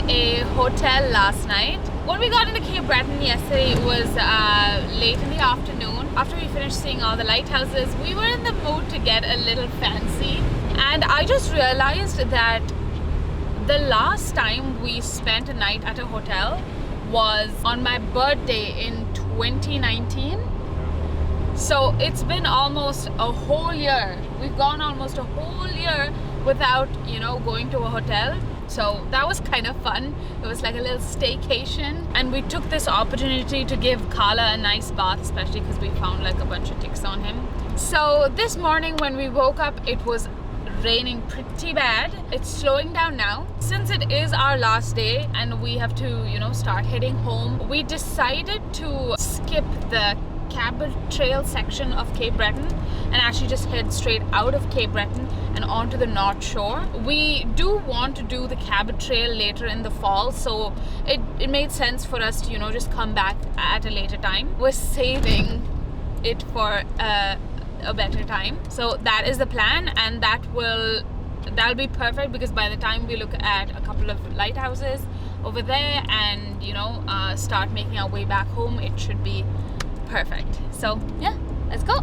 a hotel last night. When we got into Cape Breton yesterday, it was late in the afternoon. After we finished seeing all the lighthouses, we were in the mood to get a little fancy. And I just realized that the last time we spent a night at a hotel was on my birthday in 2019. So it's been almost a whole year. We've gone almost a whole year without, going to a hotel. So that was kind of fun. It was like a little staycation, and we took this opportunity to give Kala a nice bath, especially because we found like a bunch of ticks on him. So this morning when we woke up, it was raining pretty bad. It's slowing down now. Since it is our last day and we have to, start heading home, we decided to skip the Cabot Trail section of Cape Breton and actually just head straight out of Cape Breton and onto the North Shore. We do want to do the Cabot Trail later in the fall, so it made sense for us to just come back at a later time. We're saving it for a better time, so that is the plan, and that'll be perfect because by the time we look at a couple of lighthouses over there and start making our way back home, it should be perfect. So yeah, let's go.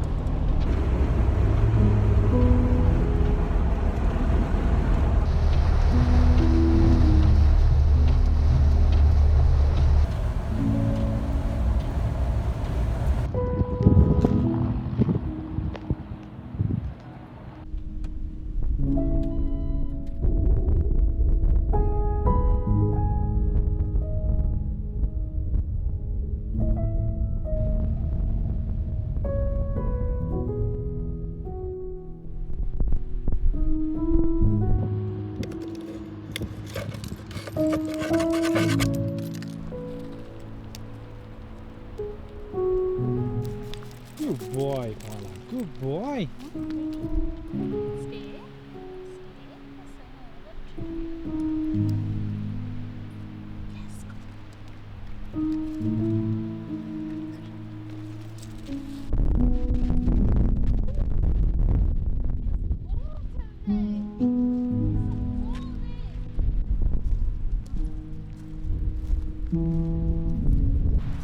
Good boy, Paula. Good boy.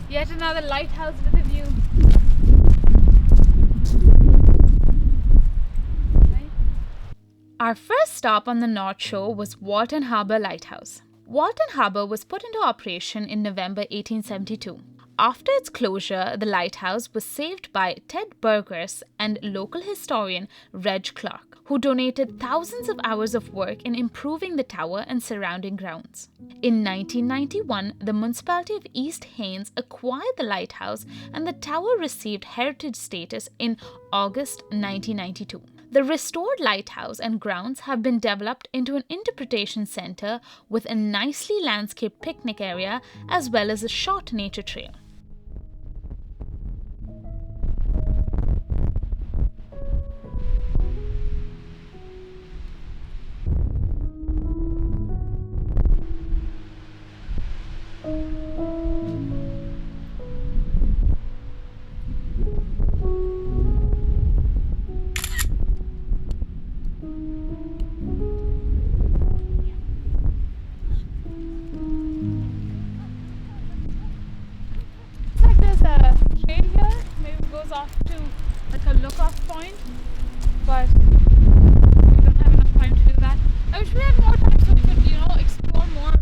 Yet another lighthouse with a view. Our first stop on the North Shore was Walton Harbour Lighthouse. Walton Harbour was put into operation in November 1872. After its closure, the lighthouse was saved by Ted Burgess and local historian Reg Clark, who donated thousands of hours of work in improving the tower and surrounding grounds. In 1991, the municipality of East Haines acquired the lighthouse, and the tower received heritage status in August 1992. The restored lighthouse and grounds have been developed into an interpretation center with a nicely landscaped picnic area as well as a short nature trail. Off to like a look-off point, but we don't have enough time to do that. I wish we had more time so we could, explore more,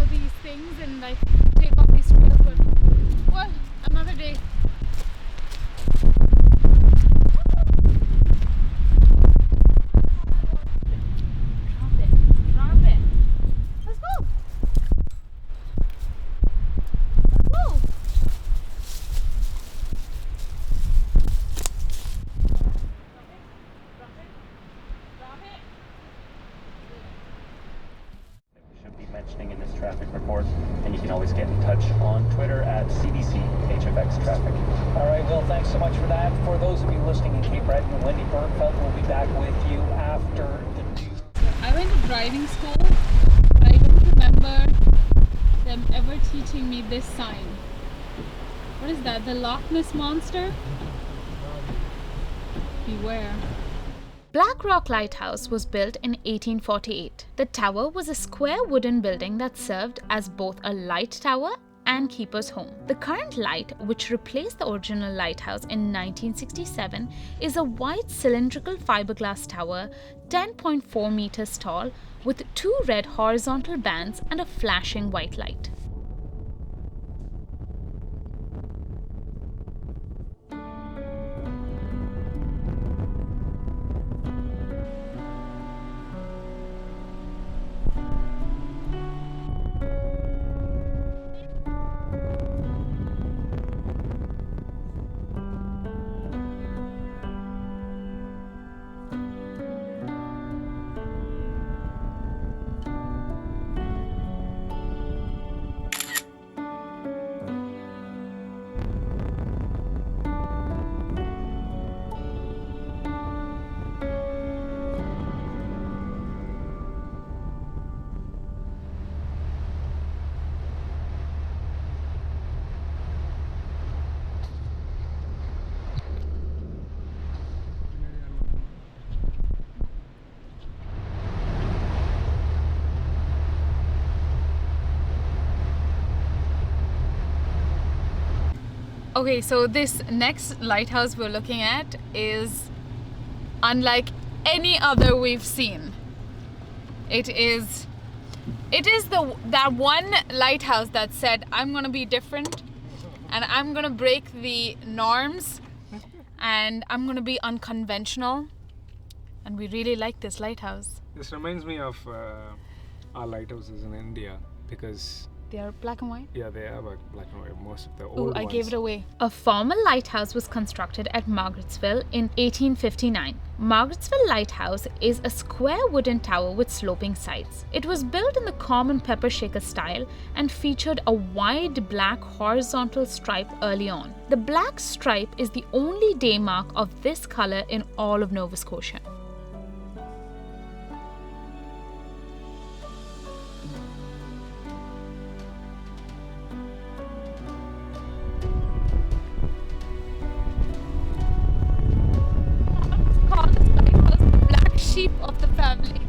these things and like take off these trails, but well, another day. Drop it. Let's go. Mentioning in this traffic report, and you can always get in touch on Twitter at CBC Traffic. All right, Will, thanks so much for that. For those of you listening in Cape Breton, Wendy Bernfeld will be back with you after the news. I went to driving school, but I don't remember them ever teaching me this sign. What is that? The Loch Ness Monster? Beware. Blackrock Lighthouse was built in 1848. The tower was a square wooden building that served as both a light tower and keeper's home. The current light, which replaced the original lighthouse in 1967, is a wide cylindrical fiberglass tower 10.4 meters tall with 2 red horizontal bands and a flashing white light. Okay, so this next lighthouse we're looking at is unlike any other we've seen. It is that one lighthouse that said, I'm gonna be different and I'm gonna break the norms and I'm gonna be unconventional, and we really like this lighthouse. This reminds me of our lighthouses in India because They are black and white? yeah, they are black and white. Most of the old Oh, ones. I gave it away. A former lighthouse was constructed at Margaretsville in 1859. Margaretsville Lighthouse is a square wooden tower with sloping sides. It was built in the common pepper shaker style and featured a wide black horizontal stripe early on. The black stripe is the only day mark of this color in all of Nova Scotia. Sheep of the family.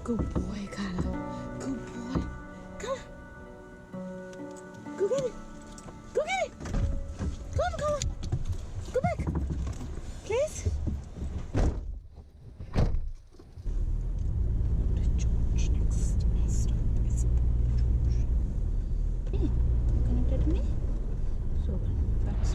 Good boy, Carla. Good boy. Carla. Go get it. Go get it. Come on, Carla. Go back. Please. George next. Stop this. Me. Connected to me. So that's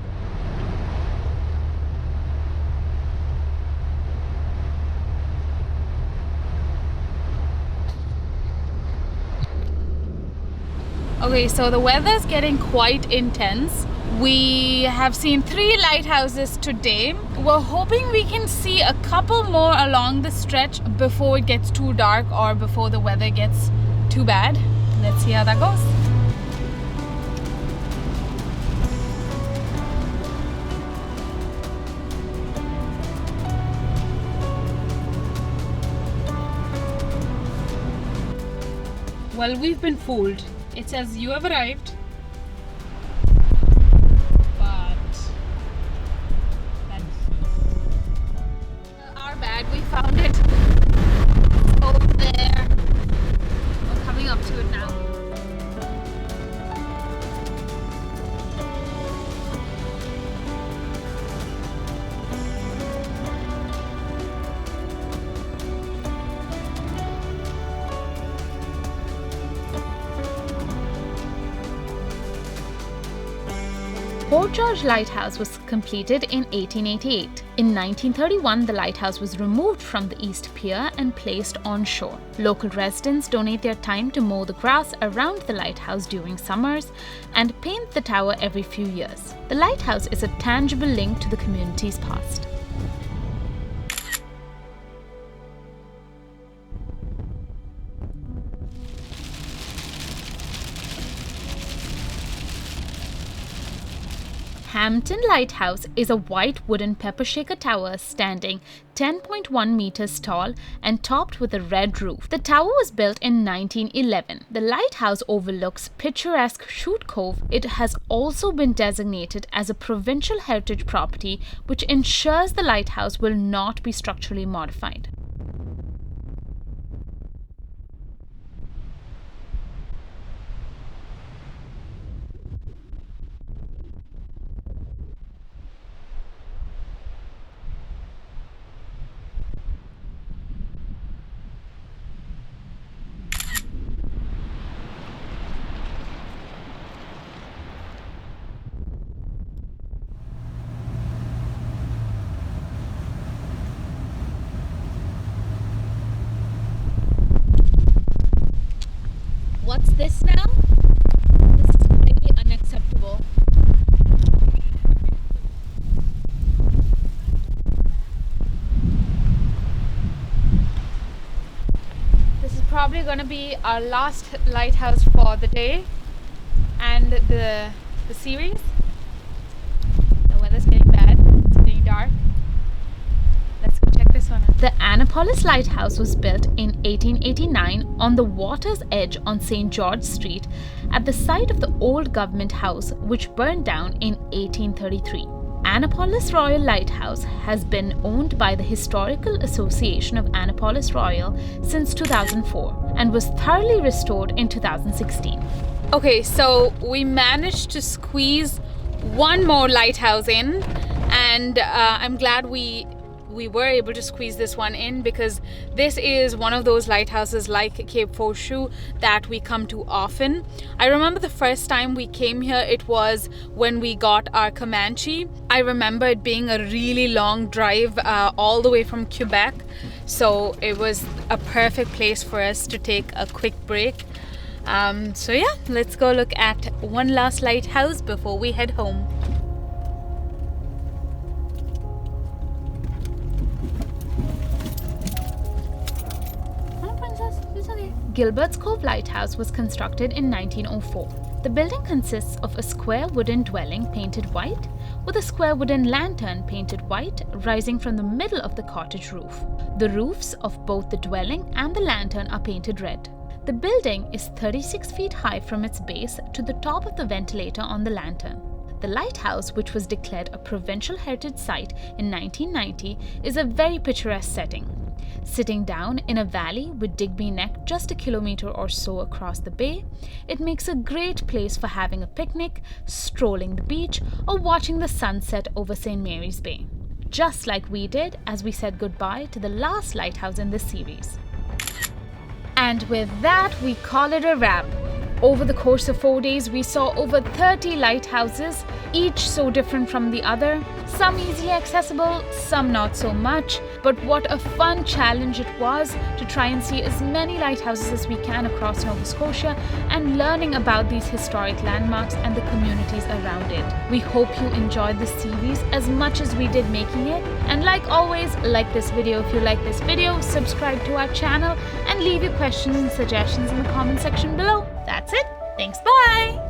Okay, so the weather's getting quite intense. We have seen 3 lighthouses today. We're hoping we can see a couple more along the stretch before it gets too dark or before the weather gets too bad. Let's see how that goes. Well, we've been fooled. It says you have arrived, but that's our bad. We found it. It's over there. We're coming up to it now. Fort George Lighthouse was completed in 1888. In 1931, the lighthouse was removed from the East Pier and placed on shore. Local residents donate their time to mow the grass around the lighthouse during summers and paint the tower every few years. The lighthouse is a tangible link to the community's past. Hampton Lighthouse is a white wooden pepper shaker tower standing 10.1 meters tall and topped with a red roof. The tower was built in 1911. The lighthouse overlooks picturesque Chute Cove. It has also been designated as a provincial heritage property, which ensures the lighthouse will not be structurally modified. What's this now? This is highly unacceptable. This is probably going to be our last lighthouse for the day and the series. The weather's getting bad. It's getting dark. Let's go check this one out. The Annapolis Lighthouse was built in 1889 on the water's edge on St. George Street at the site of the old government house, which burned down in 1833. Annapolis Royal Lighthouse has been owned by the Historical Association of Annapolis Royal since 2004 and was thoroughly restored in 2016. Okay, so we managed to squeeze one more lighthouse in, and I'm glad we were able to squeeze this one in, because this is one of those lighthouses like Cape Fortune that we come to often. I remember the first time we came here, it was when we got our Comanche. I remember it being a really long drive all the way from Quebec, so it was a perfect place for us to take a quick break. So yeah, let's go look at one last lighthouse before we head home. Gilberts Cove Lighthouse was constructed in 1904. The building consists of a square wooden dwelling painted white, with a square wooden lantern painted white rising from the middle of the cottage roof. The roofs of both the dwelling and the lantern are painted red. The building is 36 feet high from its base to the top of the ventilator on the lantern. The lighthouse, which was declared a provincial heritage site in 1990, is a very picturesque setting. Sitting down in a valley with Digby Neck just a kilometer or so across the bay, it makes a great place for having a picnic, strolling the beach, or watching the sunset over St. Mary's Bay. Just like we did as we said goodbye to the last lighthouse in this series. And with that, we call it a wrap. Over the course of 4 days, we saw over 30 lighthouses, each so different from the other, some easily accessible, some not so much. But what a fun challenge it was to try and see as many lighthouses as we can across Nova Scotia and learning about these historic landmarks and the communities around it. We hope you enjoyed this series as much as we did making it. And like always, like this video if you like this video, subscribe to our channel, and leave your questions and suggestions in the comment section below. That's it. Thanks. Bye.